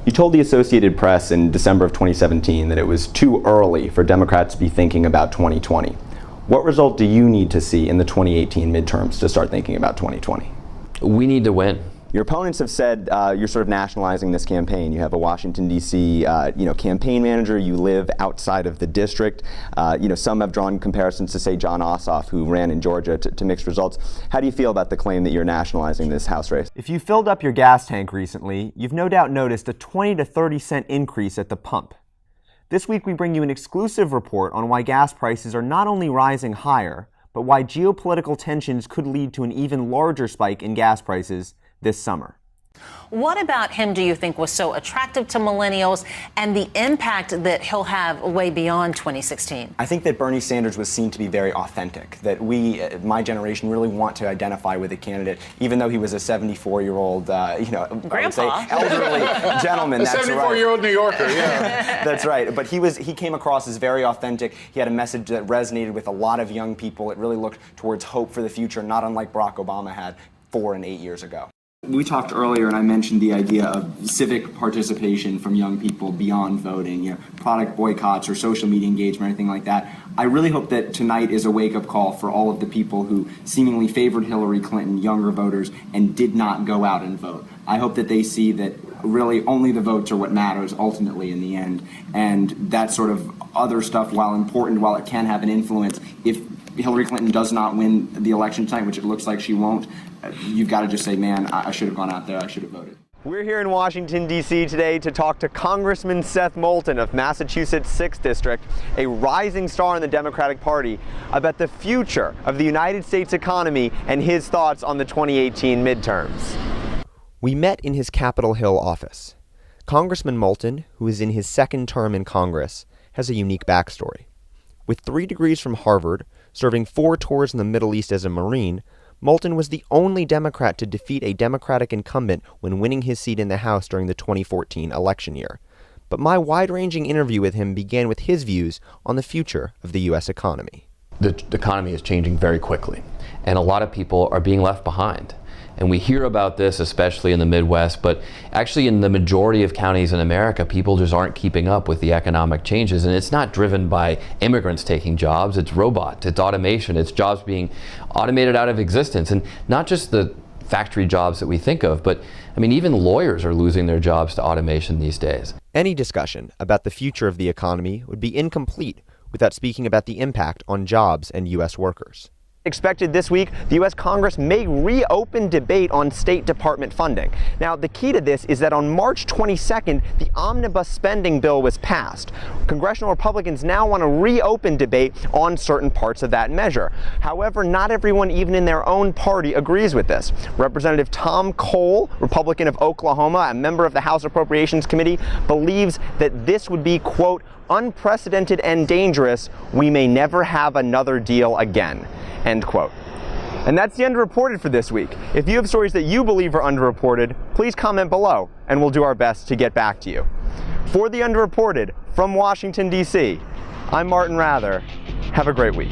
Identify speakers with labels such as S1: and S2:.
S1: You told the Associated Press in December of 2017 that it was too early for Democrats to be thinking about 2020. What result do you need to see in the 2018 midterms to start thinking about 2020?
S2: We need to win.
S1: Your opponents have said you're sort of nationalizing this campaign. You have a Washington, D.C. Campaign manager. You live outside of the district. Some have drawn comparisons to, say, Jon Ossoff, who ran in Georgia to mixed results. How do you feel about the claim that you're nationalizing this House race?
S3: If you filled up your gas tank recently, you've no doubt noticed a 20 to 30 cent increase at the pump. This week we bring you an exclusive report on why gas prices are not only rising higher, but why geopolitical tensions could lead to an even larger spike in gas prices this summer.
S4: What about him do you think was so attractive to millennials and the impact that he'll have way beyond 2016?
S3: I think that Bernie Sanders was seen to be very authentic, that we, my generation, really want to identify with a candidate, even though he was a 74-year-old,
S4: Grandpa.
S3: elderly gentleman.
S5: A 74-year-old New Yorker, yeah.
S3: That's right. But he came across as very authentic. He had a message that resonated with a lot of young people. It really looked towards hope for the future, not unlike Barack Obama had 4 and 8 years ago. We talked earlier, and I mentioned the idea of civic participation from young people beyond voting, product boycotts or social media engagement, anything like that. I really hope that tonight is a wake-up call for all of the people who seemingly favored Hillary Clinton, younger voters, and did not go out and vote. I hope that they see that really only the votes are what matters ultimately in the end, and that sort of other stuff, while important, while it can have an influence, if Hillary Clinton does not win the election tonight, which it looks like she won't, you've got to just say, man, I should have gone out there, I should have voted.
S1: We're here in Washington, D.C. today to talk to Congressman Seth Moulton of Massachusetts' 6th District, a rising star in the Democratic Party, about the future of the United States economy and his thoughts on the 2018 midterms.
S3: We met in his Capitol Hill office. Congressman Moulton, who is in his 2nd term in Congress, has a unique backstory. With 3 degrees from Harvard, serving 4 tours in the Middle East as a Marine, Moulton was the only Democrat to defeat a Democratic incumbent when winning his seat in the House during the 2014 election year. But my wide-ranging interview with him began with his views on the future of the U.S. economy.
S2: The economy is changing very quickly, and a lot of people are being left behind. And we hear about this, especially in the Midwest, but actually in the majority of counties in America, people just aren't keeping up with the economic changes. And it's not driven by immigrants taking jobs, it's robots, it's automation, it's jobs being automated out of existence. And not just the factory jobs that we think of, but I mean, even lawyers are losing their jobs to automation these days.
S3: Any discussion about the future of the economy would be incomplete without speaking about the impact on jobs and U.S. workers.
S1: Expected this week, the U.S. Congress may reopen debate on State Department funding. Now, the key to this is that on March 22nd, the omnibus spending bill was passed. Congressional Republicans now want to reopen debate on certain parts of that measure. However, not everyone, even in their own party, agrees with this. Representative Tom Cole, Republican of Oklahoma, a member of the House Appropriations Committee, believes that this would be, quote, unprecedented and dangerous. We may never have another deal again. End quote. And that's the Underreported for this week. If you have stories that you believe are underreported, please comment below, and we'll do our best to get back to you. For the Underreported from Washington, D.C., I'm Martin Rather. Have a great week.